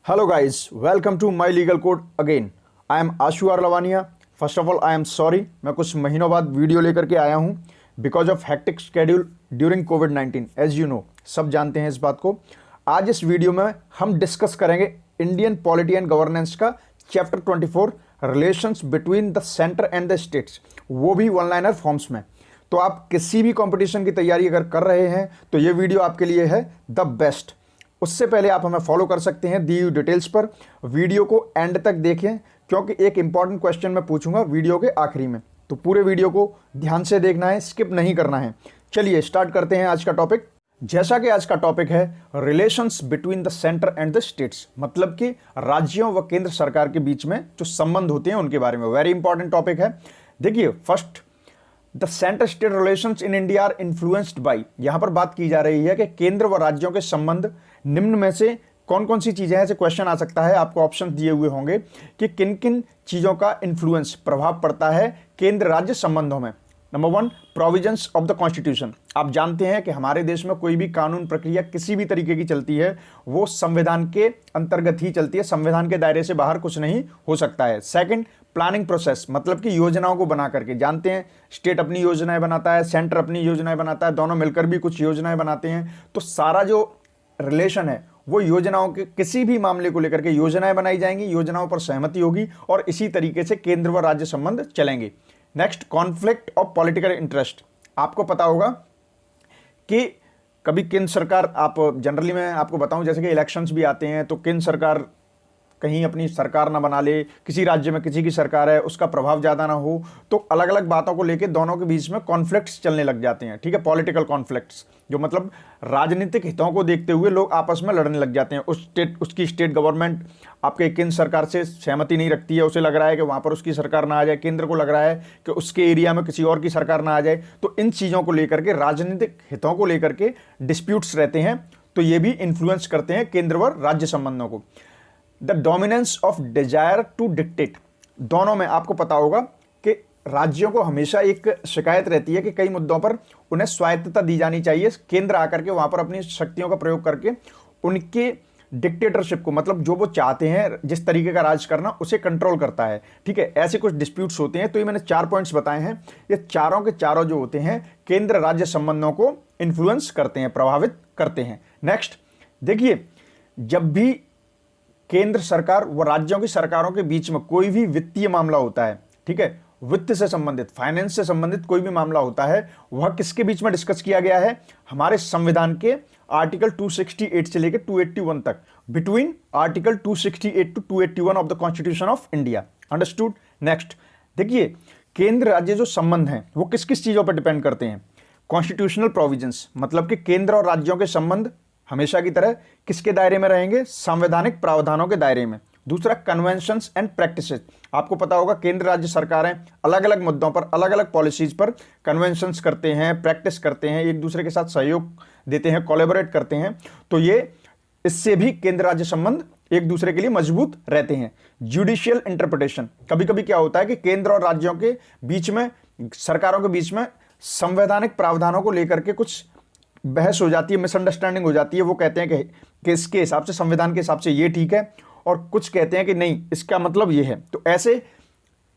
Hello guys, welcome to my legal code again. I am Ashu R Lavania. First of all, I am sorry. मैं कुछ महीनों बाद video लेकर के आया हूँ because of hectic schedule during कोविड-19. एज यू नो, सब जानते हैं इस बात को. आज इस वीडियो में हम डिस्कस करेंगे इंडियन पॉलिटी एंड गवर्नेंस का chapter 24 relations between the centre and the states, वो भी वन लाइनर फॉर्म्स में. तो आप किसी भी कंपटीशन की तैयारी अगर कर रहे हैं तो ये वीडियो आपके लिए है द बेस्ट. उससे पहले आप हमें फॉलो कर सकते हैं दी हुई डिटेल्स पर. वीडियो को एंड तक देखें क्योंकि एक इंपॉर्टेंट क्वेश्चन मैं पूछूंगा वीडियो के आखिरी में, तो पूरे वीडियो को ध्यान से देखना है, स्किप नहीं करना है. चलिए स्टार्ट करते हैं आज का टॉपिक. जैसा कि आज का टॉपिक है relations between the centre and the states, मतलब कि राज्यों व केंद्र सरकार के बीच में जो संबंध होते हैं उनके बारे में. वेरी इंपॉर्टेंट टॉपिक है. देखिए, first, the centre state relations in India are influenced by. यहां पर बात की जा रही है कि केंद्र व राज्यों के संबंध निम्न में से कौन कौन सी चीजें हैं. ऐसे क्वेश्चन आ सकता है, आपको ऑप्शन दिए हुए होंगे कि किन किन चीजों का इन्फ्लुएंस, प्रभाव पड़ता है केंद्र राज्य संबंधों में. Number 1, provisions of the constitution. आप जानते हैं कि हमारे देश में कोई भी कानून प्रक्रिया किसी भी तरीके की चलती है वो संविधान के अंतर्गत ही चलती है, संविधान के दायरे से बाहर कुछ नहीं हो सकता है. सेकंड, प्लानिंग प्रोसेस, मतलब कि योजनाओं को बना करके. जानते हैं स्टेट अपनी योजनाएं बनाता है, सेंटर अपनी योजनाएं बनाता है, दोनों मिलकर भी कुछ योजनाएं बनाते हैं. तो सारा जो रिलेशन है वो योजनाओं के, किसी भी मामले को लेकर के योजनाएं बनाई जाएंगी, योजनाओं पर सहमति होगी और इसी तरीके से केंद्र व राज्य संबंध चलेंगे. Next, conflict of political interest. आपको पता होगा कि कभी केंद्र सरकार, आप जनरली मैं आपको बताऊं, जैसे कि इलेक्शंस भी आते हैं तो केंद्र सरकार कहीं अपनी सरकार ना बना ले, किसी राज्य में किसी की सरकार है उसका प्रभाव ज़्यादा ना हो, तो अलग अलग बातों को लेके दोनों के बीच में कॉन्फ्लिक्ट्स चलने लग जाते हैं. ठीक है, पॉलिटिकल कॉन्फ्लिक्ट्स, जो मतलब राजनीतिक हितों को देखते हुए लोग आपस में लड़ने लग जाते हैं. उसकी स्टेट गवर्नमेंट आपके केंद्र सरकार से सहमति नहीं रखती है, उसे लग रहा है कि वहाँ पर उसकी सरकार ना आ जाए, केंद्र को लग रहा है कि उसके एरिया में किसी और की सरकार ना आ जाए. तो इन चीज़ों को लेकर के, राजनीतिक हितों को लेकर के डिस्प्यूट्स रहते हैं, तो ये भी इन्फ्लुएंस करते हैं केंद्र व राज्य संबंधों को. The dominance of desire to dictate. दोनों में आपको पता होगा कि राज्यों को हमेशा एक शिकायत रहती है कि कई मुद्दों पर उन्हें स्वायत्तता दी जानी चाहिए, केंद्र आकर के वहां पर अपनी शक्तियों का प्रयोग करके उनके डिक्टेटरशिप को, मतलब जो वो चाहते हैं जिस तरीके का राज करना, उसे कंट्रोल करता है. ठीक है, ऐसे कुछ डिस्प्यूट्स होते हैं. तो ये मैंने 4 पॉइंट्स बताए हैं. ये चारों के चारों जो होते हैं केंद्र राज्य संबंधों को इन्फ्लुएंस करते हैं, प्रभावित करते हैं. नेक्स्ट, देखिए, जब भी केंद्र सरकार व राज्यों की सरकारों के बीच में कोई भी वित्तीय मामला होता है, ठीक है, वित्त से संबंधित, फाइनेंस से संबंधित कोई भी मामला होता है, वह किसके बीच में डिस्कस किया गया है? हमारे संविधान के आर्टिकल 268 से लेकर 281 तक, between article 268 to 281 of the constitution of India. Understood. Next, देखिए, केंद्र राज्य जो संबंध हैं वो किस किस चीजों पर डिपेंड करते हैं? कॉन्स्टिट्यूशनल प्रोविजंस, मतलब कि केंद्र और राज्यों के संबंध हमेशा की तरह किसके दायरे में रहेंगे? संवैधानिक प्रावधानों के दायरे में. दूसरा, कन्वेंशंस एंड प्रैक्टिसेस. आपको पता होगा केंद्र राज्य सरकारें अलग अलग मुद्दों पर, अलग अलग पॉलिसीज पर कन्वेंशंस करते हैं, प्रैक्टिस करते हैं, एक दूसरे के साथ सहयोग देते हैं, कोलैबोरेट करते हैं. तो ये, इससे भी केंद्र राज्य संबंध एक दूसरे के लिए मजबूत रहते हैं. Judicial interpretation. कभी कभी क्या होता है कि केंद्र और राज्यों के बीच में, सरकारों के बीच में संवैधानिक प्रावधानों को लेकर के कुछ बहस हो जाती है, मिसअंडरस्टैंडिंग हो जाती है. वो कहते हैं कि इसके हिसाब से, संविधान के हिसाब से ये ठीक है, और कुछ कहते हैं कि नहीं, इसका मतलब ये है. तो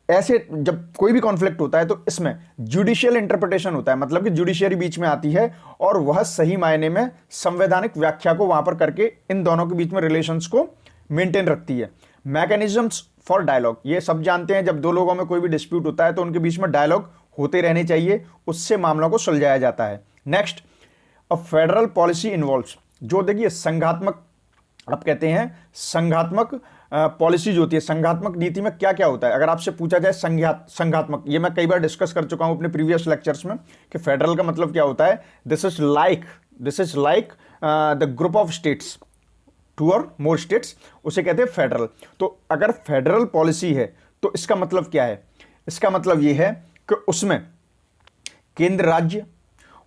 ऐसे जब कोई भी कॉन्फ्लिक्ट होता है तो इसमें जुडिशियल इंटरप्रिटेशन होता है, मतलब कि जुडिशियरी बीच में आती है और वह सही मायने में संवैधानिक व्याख्या को वहां पर करके इन दोनों के बीच में रिलेशंस को मेंटेन रखती है. Mechanisms for dialogue. ये सब जानते हैं, जब दो लोगों में कोई भी डिस्प्यूट होता है तो उनके बीच में डायलॉग होते रहने चाहिए, उससे मामलों को सुलझाया जाता है. Next, a federal policy involves. जो देखिए संघात्मक, आप कहते हैं संघात्मक पॉलिसी जो होती है, संघात्मक नीति में क्या क्या होता है? अगर आपसे पूछा जाए संघात्मक, ये मैं कई बार डिस्कस कर चुका हूं अपने प्रीवियस लेक्चर्स में कि फेडरल का मतलब क्या होता है. This is like the group of states, 2 और मोर स्टेट्स, उसे कहते हैं फेडरल. तो अगर फेडरल पॉलिसी है तो इसका मतलब क्या है? इसका मतलब ये है कि उसमें केंद्र राज्य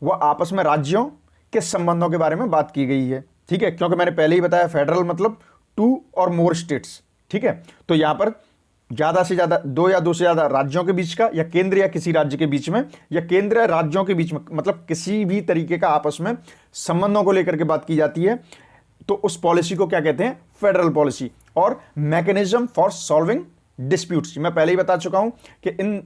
व आपस में राज्यों के संबंधों के बारे में बात की गई है. ठीक है, क्योंकि मैंने पहले ही बताया फेडरल मतलब 2 और मोर स्टेट्स. ठीक है, तो यहां पर ज्यादा से ज्यादा 2 या 2 से ज्यादा राज्यों के बीच का, या केंद्र या किसी राज्य के बीच में, या केंद्र या राज्यों के बीच में, मतलब किसी भी तरीके का आपस में संबंधों को लेकर के बात की जाती है. तो उस पॉलिसी को क्या कहते हैं? फेडरल पॉलिसी और मैकेनिज्म फॉर सॉल्विंग डिस्प्यूट्स। मैं पहले ही बता चुका हूं कि इन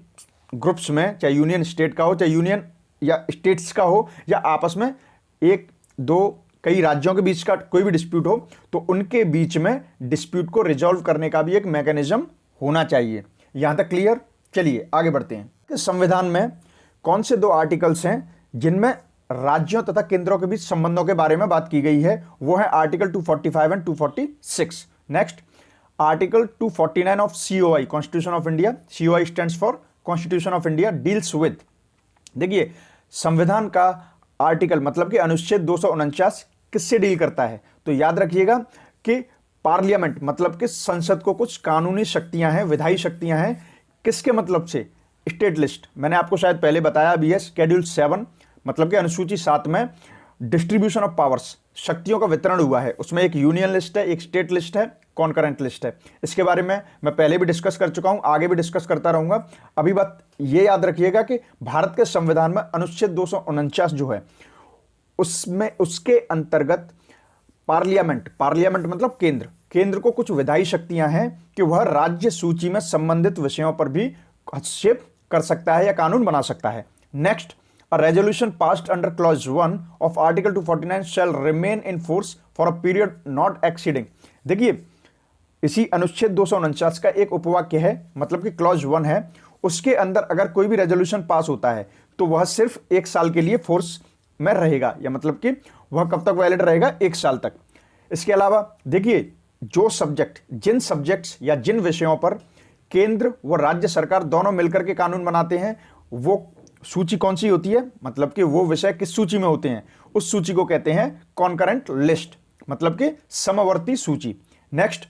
ग्रुप्स में चाहे यूनियन स्टेट का हो, चाहे यूनियन या स्टेट्स का हो, या आपस में एक दो कई राज्यों के बीच का कोई भी डिस्प्यूट हो, तो उनके बीच में डिस्प्यूट को रिजॉल्व करने का भी एक मैकेनिज्म होना चाहिए। यहां तक क्लियर? चलिए आगे बढ़ते हैं कि संविधान में कौन से 2 आर्टिकल्स हैं जिनमें राज्यों तथा केंद्रों के बीच संबंधों के बारे में बात की गई है। वो है article 245 and 246। Next, article 249 of COI, constitution of India. COI stands for constitution of India, deals with, देखिए संविधान का आर्टिकल मतलब कि अनुच्छेद 249 किससे डील करता है? तो याद रखिएगा कि पार्लियामेंट मतलब कि संसद को कुछ कानूनी शक्तियां हैं, विधायी शक्तियां हैं। किसके मतलब से? स्टेट लिस्ट, मैंने आपको शायद पहले बताया भी है, शेड्यूल 7 मतलब कि अनुसूची 7 में डिस्ट्रीब्यूशन ऑफ पावर्स, शक्तियों का वितरण हुआ है। उसमें एक यूनियन लिस्ट है, एक स्टेट लिस्ट है, कॉन्करेंट लिस्ट है। इसके बारे में मैं पहले भी डिस्कस कर चुका हूं, आगे भी डिस्कस करता रहूंगा। अभी बात ये याद रखिएगा कि भारत के संविधान में अनुच्छेद 249 जो है उसमें उसके अंतर्गत पार्लियामेंट मतलब केंद्र को कुछ विधायी शक्तियां हैं कि वह राज्य सूची में संबंधित विषयों पर भी हस्तक्षेप कर सकता है या कानून बना सकता है। Next, a resolution passed under clause 1 of article 249 shall remain in force for a period not exceeding, देखिए इसी अनुच्छेद 249 का एक उपवाक्य है, मतलब कि क्लॉज 1 है, उसके अंदर अगर कोई भी रेजोल्यूशन पास होता है तो वह सिर्फ 1 साल के लिए फोर्स में रहेगा, या मतलब कि वह कब तक वैलिड रहेगा? 1 साल तक। इसके अलावा देखिए जिन सब्जेक्ट्स या जिन विषयों पर केंद्र व राज्य सरकार दोनों मिलकर के कानून बनाते हैं, वो सूची कौन सी होती है? मतलब कि वो विषय किस सूची में होते हैं? उस सूची को कहते हैं कॉन्करेंट लिस्ट, मतलब कि समवर्ती सूची। नेक्स्ट,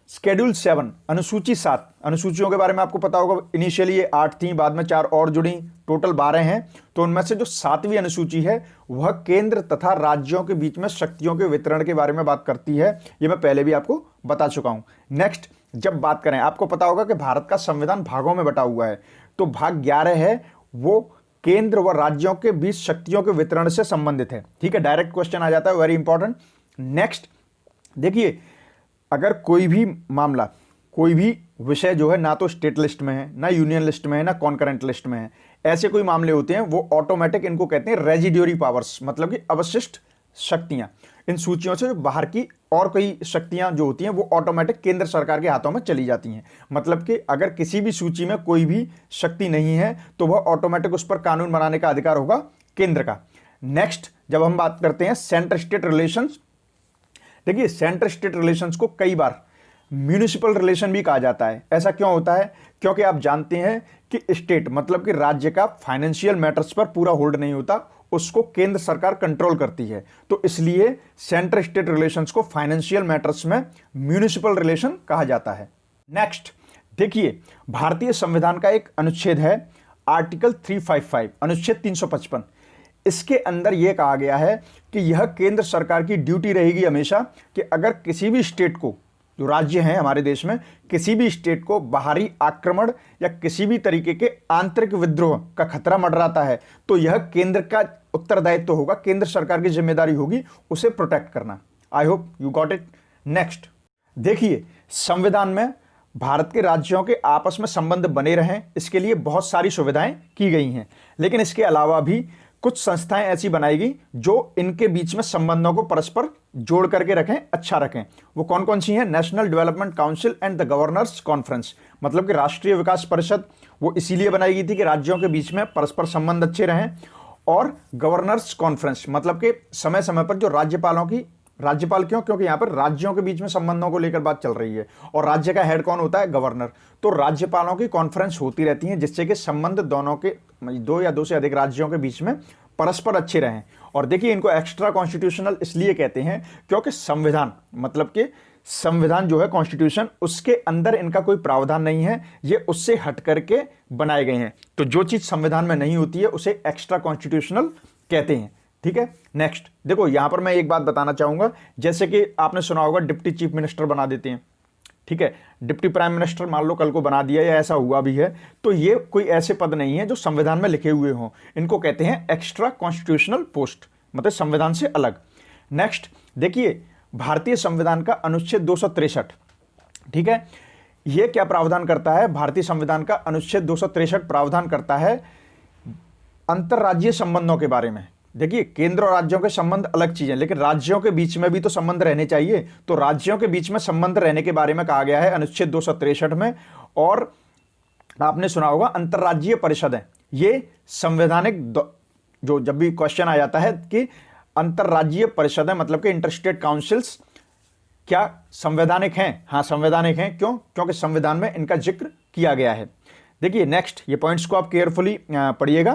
शेड्यूल 7 अनुसूची 7, अनुसूचियों के बारे में आपको पता होगा, इनिशियली ये 8 थी, बाद में 4 और जुड़ी, टोटल 12 हैं। तो उनमें से जो 7वीं अनुसूची है वह केंद्र तथा राज्यों के बीच में शक्तियों के वितरण के बारे में बात करती है। ये मैं पहले भी आपको बता चुका हूं। नेक्स्ट, जब बात करें, आपको पता होगा कि भारत का संविधान भागों में बटा हुआ है, तो भाग 11 है वो केंद्र व राज्यों के बीच शक्तियों के वितरण से संबंधित है। ठीक है, डायरेक्ट क्वेश्चन आ जाता है, वेरी इंपॉर्टेंट। नेक्स्ट देखिए, अगर कोई भी मामला, कोई भी विषय जो है ना तो स्टेट लिस्ट में है, ना यूनियन लिस्ट में है, ना कॉन्करेंट लिस्ट में है, ऐसे कोई मामले होते हैं, वो ऑटोमेटिक, इनको कहते हैं रेजिड्यूरी पावर्स, मतलब कि अवशिष्ट शक्तियां। इन सूचियों से बाहर की और कई शक्तियां जो होती हैं वो ऑटोमेटिक केंद्र सरकार के हाथों में चली जाती हैं। मतलब कि अगर किसी भी सूची में कोई भी शक्ति नहीं है तो वह ऑटोमेटिक उस पर कानून बनाने का अधिकार होगा केंद्र का। नेक्स्ट, जब हम बात करते हैं सेंटर स्टेट रिलेशंस, देखिए सेंटर स्टेट रिलेशंस को कई बार म्यूनिसिपल रिलेशन भी कहा जाता है। ऐसा क्यों होता है? क्योंकि आप जानते हैं कि स्टेट मतलब कि राज्य का फाइनेंशियल मैटर्स पर पूरा होल्ड नहीं होता, उसको केंद्र सरकार कंट्रोल करती है, तो इसलिए सेंटर स्टेट रिलेशंस को फाइनेंशियल मैटर्स में म्यूनिसिपल रिलेशन कहा जाता है। नेक्स्ट देखिए, भारतीय संविधान का एक अनुच्छेद है आर्टिकल 355, अनुच्छेद 355। इसके अंदर यह कहा गया है कि यह केंद्र सरकार की ड्यूटी रहेगी हमेशा कि अगर किसी भी स्टेट को, जो राज्य हैं हमारे देश में, किसी भी स्टेट को बाहरी आक्रमण या किसी भी तरीके के आंतरिक विद्रोह का खतरा मंडराता है, तो यह केंद्र का उत्तरदायित्व होगा, केंद्र सरकार की जिम्मेदारी होगी उसे प्रोटेक्ट करना। I hope you got it. Next देखिए, संविधान में भारत के राज्यों के आपस में संबंध बने रहें, इसके लिए बहुत सारी सुविधाएं की गई हैं, लेकिन इसके अलावा भी कुछ संस्थाएं ऐसी बनाएगी जो इनके बीच में संबंधों को परस्पर जोड़ करके रखें, अच्छा रखें। वो कौन कौन सी हैं? National development council and the governors conference, मतलब कि राष्ट्रीय विकास परिषद, वो इसीलिए बनाई गई थी कि राज्यों के बीच में परस्पर संबंध अच्छे रहें। और गवर्नर्स कॉन्फ्रेंस मतलब कि समय समय पर जो राज्यपाल क्यों? क्योंकि यहाँ पर राज्यों के बीच में संबंधों को लेकर बात चल रही है और राज्य का हेड कौन होता है? गवर्नर। तो राज्यपालों की कॉन्फ्रेंस होती रहती है जिससे कि संबंध दोनों के, 2 या 2 से अधिक राज्यों के बीच में परस्पर अच्छे रहें। और देखिए, इनको एक्स्ट्रा कॉन्स्टिट्यूशनल इसलिए कहते हैं क्योंकि संविधान मतलब कि संविधान जो है कॉन्स्टिट्यूशन, उसके अंदर इनका कोई प्रावधान नहीं है, ये उससे हट करके बनाए गए हैं। तो जो चीज संविधान में नहीं होती है उसे एक्स्ट्रा कॉन्स्टिट्यूशनल कहते हैं। ठीक है, नेक्स्ट देखो, यहां पर मैं एक बात बताना चाहूंगा, जैसे कि आपने सुना होगा डिप्टी चीफ मिनिस्टर बना देते हैं। ठीक है, डिप्टी प्राइम मिनिस्टर मान लो कल को बना दिया या ऐसा हुआ भी है, तो ये कोई ऐसे पद नहीं है जो संविधान में लिखे हुए हों, इनको कहते हैं एक्स्ट्रा कॉन्स्टिट्यूशनल पोस्ट, मतलब संविधान से अलग। नेक्स्ट देखिए, भारतीय संविधान का अनुच्छेद 263, ठीक है, ये क्या प्रावधान करता है? भारतीय संविधान का अनुच्छेद 263 प्रावधान करता है अंतर्राज्यीय संबंधों के बारे में। देखिए, केंद्र और राज्यों के संबंध अलग चीज है, लेकिन राज्यों के बीच में भी तो संबंध रहने चाहिए। तो राज्यों के बीच में संबंध रहने के बारे में कहा गया है अनुच्छेद 263 में। और आपने सुना होगा अंतर्राज्यीय परिषदें, ये संवैधानिक जो जब भी क्वेश्चन आ जाता है कि अंतर्राज्यीय परिषदें मतलब कि इंटरस्टेट काउंसिल्स क्या संवैधानिक हैं? हाँ, संवैधानिक हैं। क्यों? क्योंकि संविधान में इनका जिक्र किया गया है। देखिए नेक्स्ट, ये पॉइंट्स को आप केयरफुली पढ़िएगा।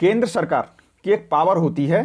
केंद्र सरकार की एक पावर होती है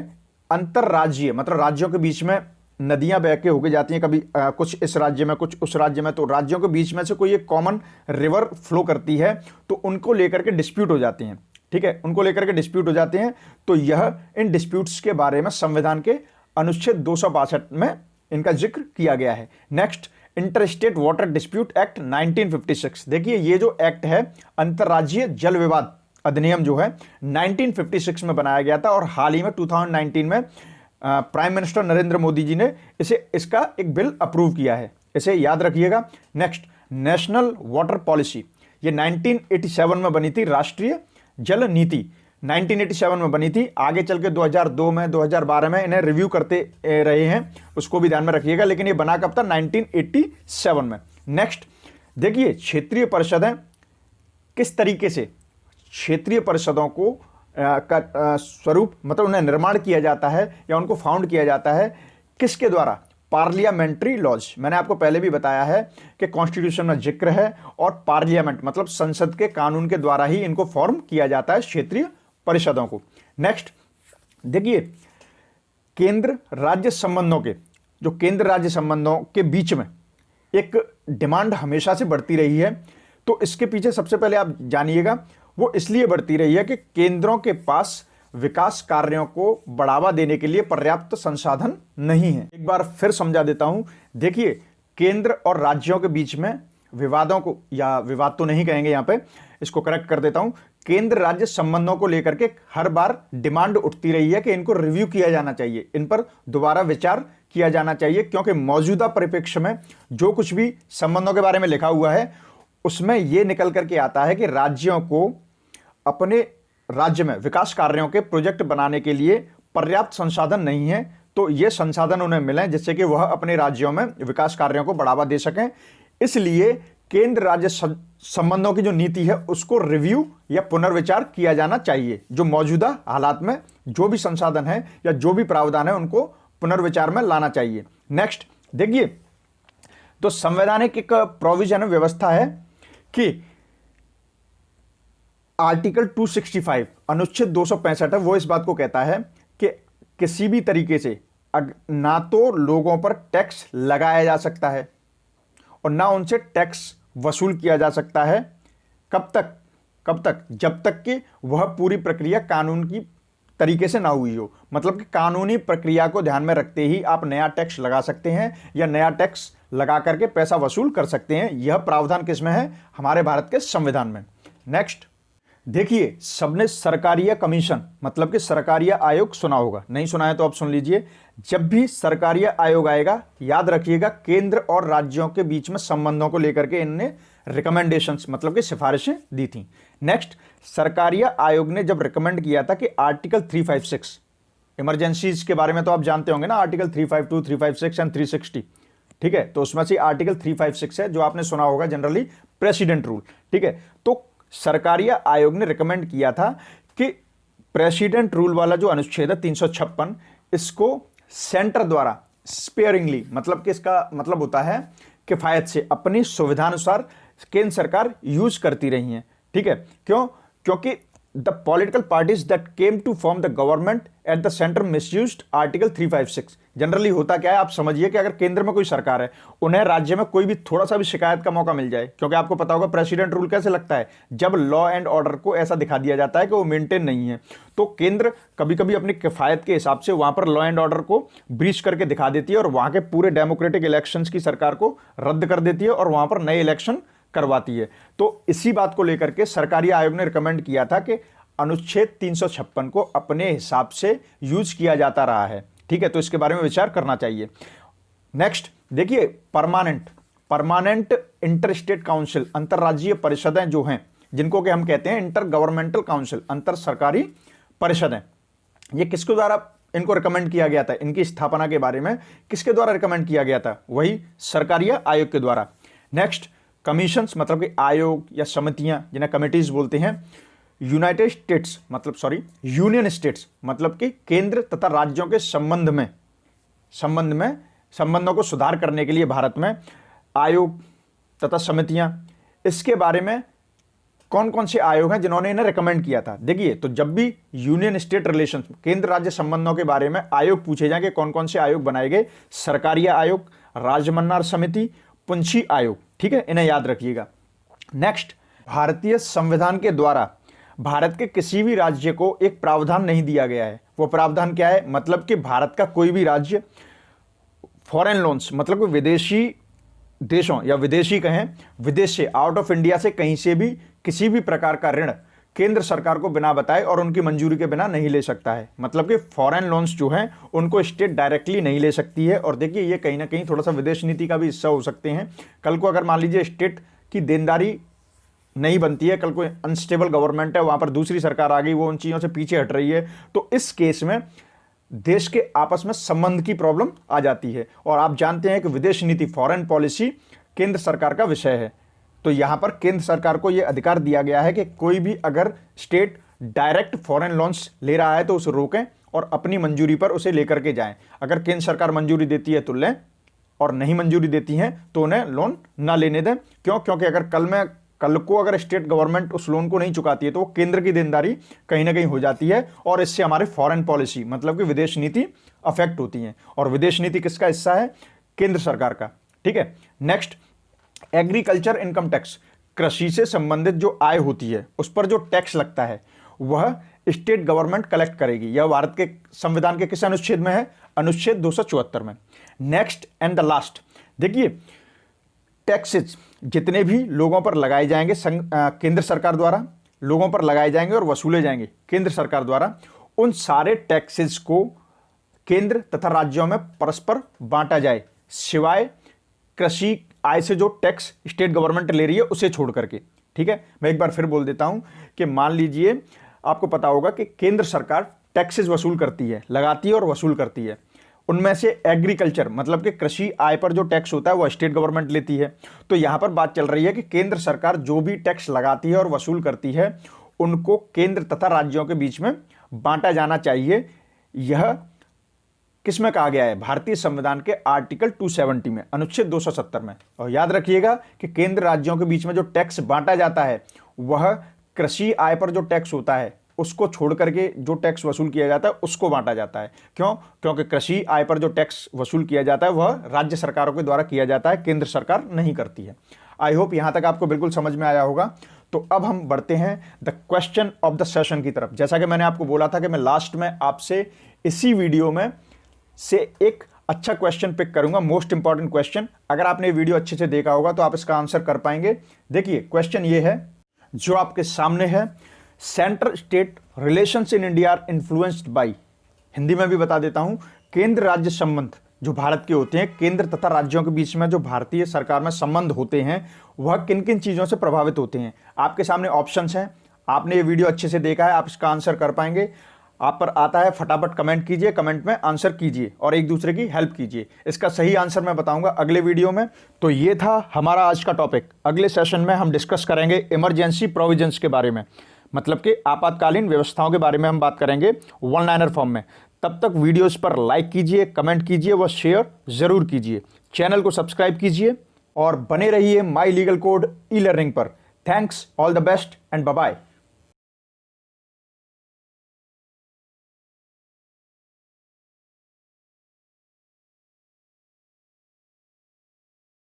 अंतर्राज्यीय, मतलब राज्यों के बीच में नदियां बह के होके जाती हैं, कभी कुछ इस राज्य में कुछ उस राज्य में, तो राज्यों के बीच में से कोई एक कॉमन रिवर फ्लो करती है तो उनको लेकर के डिस्प्यूट हो जाती हैं, ठीक है, उनको लेकर के डिस्प्यूट हो जाते हैं। तो यह इन डिस्प्यूट्स के बारे में संविधान के अनुच्छेद 262 में इनका जिक्र किया गया है। Next, interstate water dispute act 1956। देखिए, ये जो एक्ट है अंतर्राज्यीय जल विवाद अधिनियम जो है 1956 में बनाया गया था और हाल ही में 2019 में प्राइम मिनिस्टर नरेंद्र मोदी जी ने इसका एक बिल अप्रूव किया है, इसे याद रखिएगा। नेक्स्ट, नेशनल वाटर पॉलिसी, ये 1987 में बनी थी। राष्ट्रीय जल नीति 1987 में बनी थी। आगे चल के 2002 में 2012 में इन्हें रिव्यू करते रहे हैं, उसको भी ध्यान में रखिएगा, लेकिन ये बना कब था? 1987 में। नेक्स्ट देखिए, क्षेत्रीय परिषदें किस तरीके से क्षेत्रीय परिषदों को का स्वरूप मतलब उन्हें निर्माण किया जाता है या उनको फाउंड किया जाता है, किसके द्वारा? Parliamentary laws. मैंने आपको पहले भी बताया है कि कॉन्स्टिट्यूशन में जिक्र है और पार्लियामेंट मतलब संसद के कानून के द्वारा ही इनको फॉर्म किया जाता है क्षेत्रीय परिषदों को। नेक्स्ट देखिए, केंद्र राज्य संबंधों के जो केंद्र राज्य संबंधों के बीच में एक डिमांड हमेशा से बढ़ती रही है। तो इसके पीछे सबसे पहले आप जानिएगा, वो इसलिए बढ़ती रही है कि केंद्रों के पास विकास कार्यों को बढ़ावा देने के लिए पर्याप्त संसाधन नहीं है। एक बार फिर समझा देता हूं। देखिए, केंद्र और राज्यों के बीच में विवादों को, या विवाद तो नहीं कहेंगे यहां पे, इसको करेक्ट कर देता हूं, केंद्र राज्य संबंधों को लेकर के हर बार डिमांड उठती रही है कि इनको रिव्यू किया जाना चाहिए, इन पर दोबारा विचार किया जाना चाहिए, क्योंकि मौजूदा परिप्रेक्ष्य में जो कुछ भी संबंधों के बारे में लिखा हुआ है उसमें यह निकल करके आता है कि राज्यों को अपने राज्य में विकास कार्यों के प्रोजेक्ट बनाने के लिए पर्याप्त संसाधन नहीं है। तो ये संसाधन उन्हें मिलें जिससे कि वह अपने राज्यों में विकास कार्यों को बढ़ावा दे सकें। इसलिए केंद्र राज्य संबंधों की जो नीति है उसको रिव्यू या पुनर्विचार किया जाना चाहिए। जो मौजूदा हालात में जो भी संसाधन है या जो भी प्रावधान है उनको पुनर्विचार में लाना चाहिए। नेक्स्ट देखिए, तो संवैधानिक एक प्रोविजन व्यवस्था है कि आर्टिकल 265 अनुच्छेद 265 है, वो इस बात को कहता है कि किसी भी तरीके से ना तो लोगों पर टैक्स लगाया जा सकता है और ना उनसे टैक्स वसूल किया जा सकता है। कब तक? जब तक कि वह पूरी प्रक्रिया कानून की तरीके से ना हुई हो। मतलब कि कानूनी प्रक्रिया को ध्यान में रखते ही आप नया टैक्स लगा सकते हैं या नया टैक्स लगा करके पैसा वसूल कर सकते हैं। यह प्रावधान किसमें है? हमारे भारत के संविधान में। नेक्स्ट देखिए, सबने सरकारिया कमीशन मतलब कि सरकारिया आयोग सुना होगा, नहीं सुना है तो आप सुन लीजिए। जब भी सरकारिया आयोग आएगा याद रखिएगा, केंद्र और राज्यों के बीच में संबंधों को लेकर के इनने रिकमेंडेशंस मतलब कि सिफारिशें दी थी। नेक्स्ट, सरकारिया आयोग ने जब रिकमेंड किया था कि आर्टिकल 356 इमरजेंसीज के बारे में तो आप जानते होंगे ना, आर्टिकल 352, 356 एंड 360, ठीक है, तो उसमें से आर्टिकल 356 है जो आपने सुना होगा जनरली, प्रेसिडेंट रूल, ठीक है। तो सरकारिया आयोग ने रिकमेंड किया था कि प्रेसिडेंट रूल वाला जो अनुच्छेद है 356, इसको सेंटर द्वारा स्पेयरिंगली मतलब कि इसका मतलब होता है किफायत से अपनी सुविधानुसार केंद्र सरकार यूज करती रही है, ठीक है। क्यों? क्योंकि the political parties that came to form the government at the centre misused article 356। Generally होता क्या है, आप समझिए कि अगर केंद्र में कोई सरकार है, उन्हें राज्य में कोई भी थोड़ा सा भी शिकायत का मौका मिल जाए, क्योंकि आपको पता होगा प्रेसिडेंट रूल कैसे लगता है, जब लॉ एंड ऑर्डर को ऐसा दिखा दिया जाता है कि वो मेंटेन नहीं है, तो केंद्र कभी कभी अपनी किफायत के हिसाब से वहां पर लॉ एंड ऑर्डर को ब्रीच करके दिखा देती है और वहां के पूरे डेमोक्रेटिक इलेक्शंस की सरकार को रद्द कर देती है और वहां पर नए इलेक्शन करवाती है। तो इसी बात को लेकर के सरकारी आयोग ने रिकमेंड किया था कि अनुच्छेद 356 को अपने हिसाब से यूज किया जाता रहा है, ठीक है, तो इसके बारे में विचार करना चाहिए। नेक्स्ट देखिए, परमानेंट इंटर स्टेट काउंसिल, अंतर्राज्यीय परिषदें जो हैं, जिनको कि हम कहते हैं इंटर गवर्नमेंटल काउंसिल, अंतर सरकारी परिषदें, ये किसके द्वारा इनको रिकमेंड किया गया था? इनकी स्थापना के बारे में किसके द्वारा रिकमेंड किया गया था? वही सरकारी आयोग के द्वारा। नेक्स्ट, कमीशंस मतलब कि आयोग या समितियां, जिन्हें कमिटीज बोलते हैं। यूनाइटेड स्टेट्स मतलब यूनियन स्टेट्स मतलब कि केंद्र तथा राज्यों के संबंधों को सुधार करने के लिए भारत में आयोग तथा समितियां। इसके बारे में कौन कौन से आयोग हैं जिन्होंने इन्हें रिकमेंड किया था? देखिए, तो जब भी यूनियन स्टेट रिलेशंस, केंद्र राज्य संबंधों के बारे में आयोग पूछे जाएंगे, कौन कौन से आयोग बनाए गए? सरकारीय आयोग, राजमन्नार समिति, पुंछी आयोग। ठीक है, इन्हें याद रखिएगा। नेक्स्ट, भारतीय संविधान के द्वारा भारत के किसी भी राज्य को एक प्रावधान नहीं दिया गया है। वो प्रावधान क्या है? मतलब कि भारत का कोई भी राज्य फॉरेन लोन्स मतलब कि विदेशी देशों या विदेशी कहें, विदेश से, आउट ऑफ इंडिया से कहीं से भी किसी भी प्रकार का ऋण केंद्र सरकार को बिना बताए और उनकी मंजूरी के बिना नहीं ले सकता है। मतलब कि फॉरेन लोन्स जो हैं उनको स्टेट डायरेक्टली नहीं ले सकती है। और देखिए, ये कहीं ना कहीं थोड़ा सा विदेश नीति का भी हिस्सा हो सकते हैं। कल को अगर मान लीजिए स्टेट की देनदारी नहीं बनती है, कल कोई अनस्टेबल गवर्नमेंट है, वहां पर दूसरी सरकार आ गई, वो उन चीज़ों से पीछे हट रही है, तो इस केस में देश के आपस में संबंध की प्रॉब्लम आ जाती है। और आप जानते हैं कि विदेश नीति, फॉरेन पॉलिसी केंद्र सरकार का विषय है। तो यहां पर केंद्र सरकार को यह अधिकार दिया गया है कि कोई भी अगर स्टेट डायरेक्ट फॉरेन लोन्स ले रहा है तो उसे रोकें और अपनी मंजूरी पर उसे लेकर के जाएं। अगर केंद्र सरकार मंजूरी देती है तो लें, और नहीं मंजूरी देती है तो उन्हें लोन ना लेने दें। क्यों? क्योंकि अगर कल को अगर स्टेट गवर्नमेंट उस लोन को नहीं चुकाती है तो वो केंद्र की देनदारी कहीं ना कहीं हो जाती है, और इससे हमारे फॉरेन पॉलिसी मतलब कि विदेश नीति अफेक्ट होती है। और विदेश नीति किसका हिस्सा है? केंद्र सरकार का। ठीक है। नेक्स्ट, एग्रीकल्चर इनकम टैक्स, कृषि से संबंधित जो आय होती है उस पर जो टैक्स लगता है वह स्टेट गवर्नमेंट कलेक्ट करेगी। यह भारत के संविधान के किस अनुच्छेद में है? अनुच्छेद 274 में। नेक्स्ट एंड द लास्ट, देखिए, टैक्सेस जितने भी लोगों पर लगाए जाएंगे केंद्र सरकार द्वारा, लोगों पर लगाए जाएंगे और वसूले जाएंगे केंद्र सरकार द्वारा, उन सारे टैक्सेस को केंद्र तथा राज्यों में परस्पर बांटा जाए, सिवाय कृषि आय से जो टैक्स स्टेट गवर्नमेंट ले रही है उसे छोड़ करके। ठीक है, मैं एक बार फिर बोल देता हूं कि मान लीजिए, आपको पता होगा कि केंद्र सरकार टैक्सेस वसूल करती है, लगाती है और वसूल करती है। उनमें से एग्रीकल्चर मतलब कि कृषि आय पर जो टैक्स होता है वो स्टेट गवर्नमेंट लेती है। तो यहां पर बात चल रही है कि केंद्र सरकार जो भी टैक्स लगाती है और वसूल करती है उनको केंद्र तथा राज्यों के बीच में बांटा जाना चाहिए। यह किसमें कहा गया है? भारतीय संविधान के आर्टिकल 270 में, अनुच्छेद 270 में। और याद रखिएगा कि केंद्र राज्यों के बीच में जो टैक्स बांटा जाता है वह कृषि आय पर जो टैक्स होता है उसको छोड़ करके जो टैक्स वसूल किया जाता है उसको बांटा जाता है। क्यों? क्योंकि कृषि आय पर जो टैक्स वसूल किया जाता है वह राज्य सरकारों के द्वारा किया जाता है, केंद्र सरकार नहीं करती है। आई होप यहां तक आपको बिल्कुल समझ में आया होगा। तो अब हम बढ़ते हैं the question of the session की तरफ। जैसा कि मैंने आपको बोला था कि मैं लास्ट में आपसे इसी वीडियो में से एक अच्छा क्वेश्चन पिक करूंगा, मोस्ट इंपॉर्टेंट क्वेश्चन। अगर आपने वीडियो अच्छे से देखा होगा तो आप इसका आंसर कर पाएंगे। देखिए, क्वेश्चन ये है जो आपके सामने है, centre state relations in India are influenced by, Hindi में भी बता देता हूं, केंद्र राज्य संबंध जो भारत के होते हैं, केंद्र तथा राज्यों के बीच में जो भारतीय सरकार में संबंध होते हैं वह किन किन चीजों से प्रभावित होते हैं। आपके सामने ऑप्शंस हैं, आपने ये वीडियो अच्छे से देखा है, आप इसका आंसर कर पाएंगे। आप पर आता है, फटाफट कमेंट कीजिए, कमेंट में आंसर कीजिए और एक दूसरे की हेल्प कीजिए। इसका सही आंसर मैं बताऊंगा अगले वीडियो में। तो ये था हमारा आज का टॉपिक। अगले सेशन में हम डिस्कस करेंगे इमरजेंसी प्रोविजंस के बारे में, मतलब कि आपातकालीन व्यवस्थाओं के बारे में हम बात करेंगे वन लाइनर फॉर्म में। तब तक वीडियोस पर लाइक कीजिए, कमेंट कीजिए व शेयर जरूर कीजिए। चैनल को सब्सक्राइब कीजिए और बने रहिए my legal code e learning पर। Thanks, all the best and bye bye.